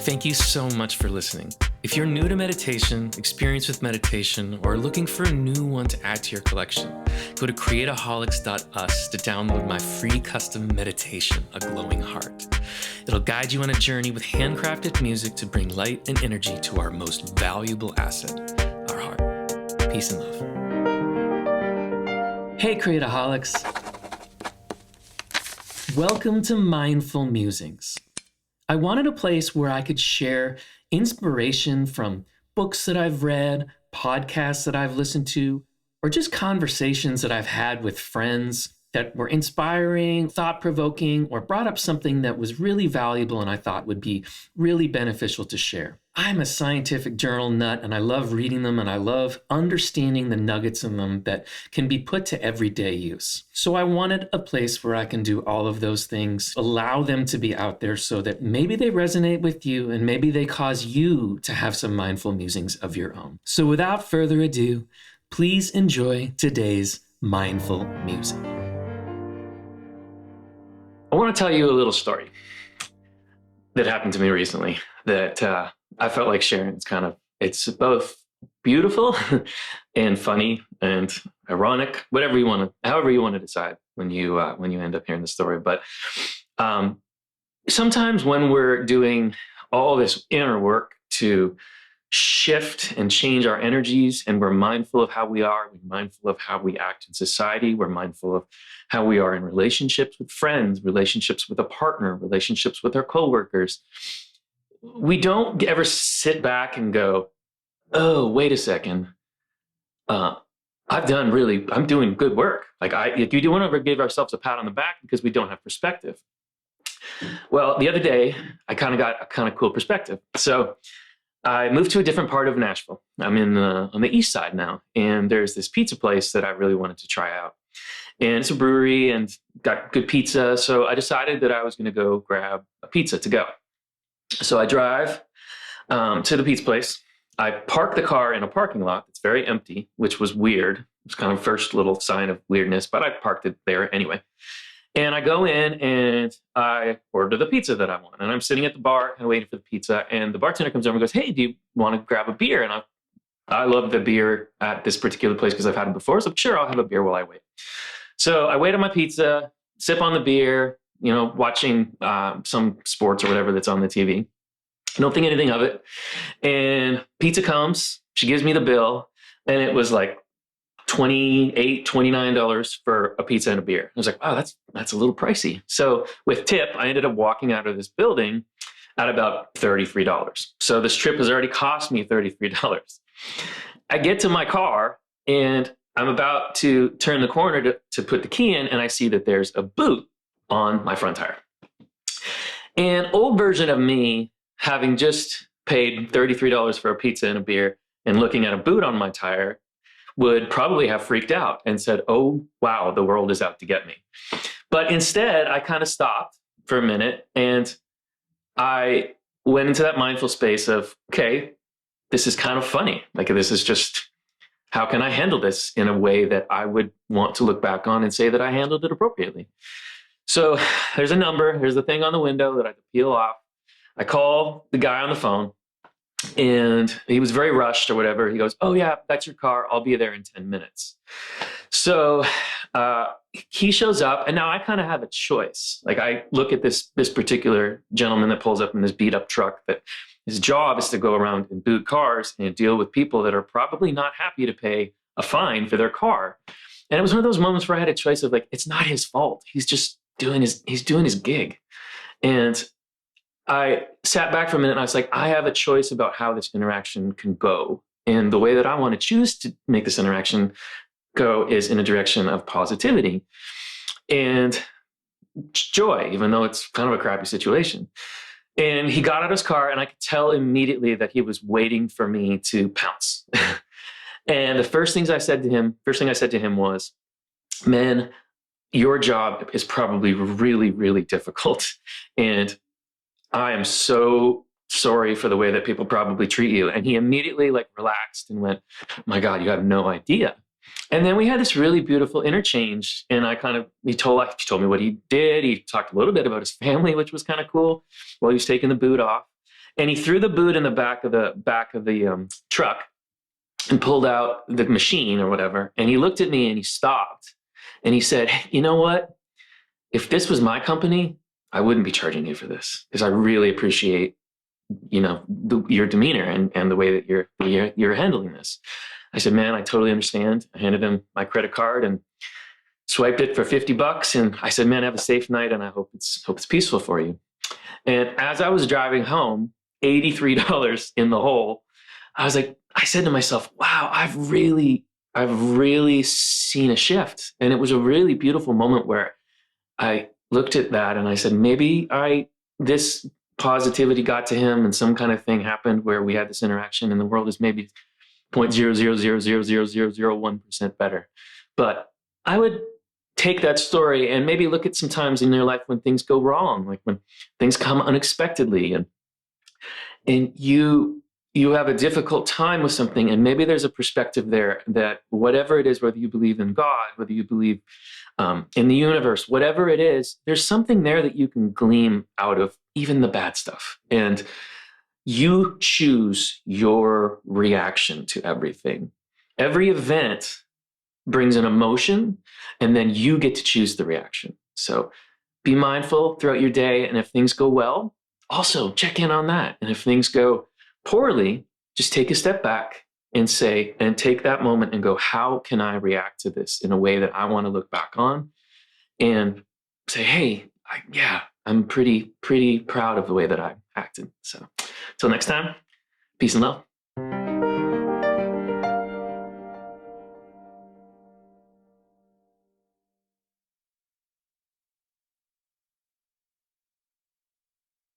Thank you so much for listening. If you're new to meditation, experienced with meditation, or looking for a new one to add to your collection, go to createaholics.us to download my free custom meditation, A Glowing Heart. It'll guide you on a journey with handcrafted music to bring light and energy to our most valuable asset, our heart. Peace and love. Hey, Createaholics. Welcome to Mindful Musings. I wanted a place where I could share inspiration from books that I've read, podcasts that I've listened to, or just conversations that I've had with friends that were inspiring, thought-provoking, or brought up something that was really valuable and I thought would be really beneficial to share. I'm a scientific journal nut and I love reading them and I love understanding the nuggets in them that can be put to everyday use. So I wanted a place where I can do all of those things, allow them to be out there so that maybe they resonate with you and maybe they cause you to have some mindful musings of your own. So without further ado, please enjoy today's mindful musing. I want to tell you a little story that happened to me recently that I felt like sharing. It's both beautiful and funny and ironic, however you want to decide when you end up hearing the story. But sometimes when we're doing all this inner work to shift and change our energies, and we're mindful of how we are, we're mindful of how we act in society, we're mindful of how we are in relationships with friends, relationships with a partner, relationships with our coworkers, we don't ever sit back and go, oh, wait a second. I'm doing good work. If you do want to give ourselves a pat on the back because we don't have perspective. Well, the other day, I kind of got a kind of cool perspective. So I moved to a different part of Nashville. I'm on the east side now, and there's this pizza place that I really wanted to try out. And it's a brewery and got good pizza. So I decided that I was going to go grab a pizza to go. So I drive to the pizza place. I park the car in a parking lot that's very empty, which was weird. It's kind of first little sign of weirdness, but I parked it there anyway. And I go in and I order the pizza that I want. And I'm sitting at the bar and waiting for the pizza. And the bartender comes over and goes, hey, do you want to grab a beer? And I love the beer at this particular place because I've had it before. So sure, I'll have a beer while I wait. So I wait on my pizza, sip on the beer, watching some sports or whatever that's on the TV. I don't think anything of it. And pizza comes, she gives me the bill, and it was like $28, $29 for a pizza and a beer. I was like, wow, that's a little pricey. So with tip, I ended up walking out of this building at about $33. So this trip has already cost me $33. I get to my car and I'm about to turn the corner to put the key in, and I see that there's a boot on my front tire. An old version of me, having just paid $33 for a pizza and a beer and looking at a boot on my tire, would probably have freaked out and said, oh, wow, the world is out to get me. But instead, I kind of stopped for a minute and I went into that mindful space of, okay, this is kind of funny. This is just, how can I handle this in a way that I would want to look back on and say that I handled it appropriately? So there's a number, there's the thing on the window that I could peel off. I call the guy on the phone and he was very rushed or whatever. He goes, oh yeah, that's your car. I'll be there in 10 minutes. So he shows up and now I kind of have a choice. I look at this particular gentleman that pulls up in this beat up truck that his job is to go around and boot cars and deal with people that are probably not happy to pay a fine for their car. And it was one of those moments where I had a choice of it's not his fault. He's just doing his gig. And I sat back for a minute and I was like, I have a choice about how this interaction can go. And the way that I want to choose to make this interaction go is in a direction of positivity and joy, even though it's kind of a crappy situation. And he got out of his car and I could tell immediately that he was waiting for me to pounce. And the first thing I said to him was, man, your job is probably really, really difficult. And I am so sorry for the way that people probably treat you. And he immediately relaxed and went, my God, you have no idea. And then we had this really beautiful interchange. And he told me what he did. He talked a little bit about his family, which was kind of cool while he was taking the boot off. And he threw the boot in the back of the truck and pulled out the machine or whatever. And he looked at me and he stopped and he said, hey, you know what? If this was my company, I wouldn't be charging you for this because I really appreciate, your demeanor and the way that you're handling this. I said, man, I totally understand. I handed him my credit card and swiped it for $50. And I said, man, have a safe night. And I hope it's peaceful for you. And as I was driving home, $83 in the hole, I said to myself, wow, I've really seen a shift. And it was a really beautiful moment where I looked at that and I said, maybe this positivity got to him and some kind of thing happened where we had this interaction and the world is maybe 0.000000001% better. But I would take that story and maybe look at some times in your life when things go wrong, like when things come unexpectedly and you have a difficult time with something, and maybe there's a perspective there that whatever it is, whether you believe in God, whether you believe in the universe, whatever it is, there's something there that you can glean out of even the bad stuff. And you choose your reaction to everything. Every event brings an emotion, and then you get to choose the reaction. So be mindful throughout your day. And if things go well, also check in on that. And if things go poorly, just take a step back and take that moment and go, how can I react to this in a way that I want to look back on and say, hey, I'm pretty proud of the way that I acted. So until next time, peace and love.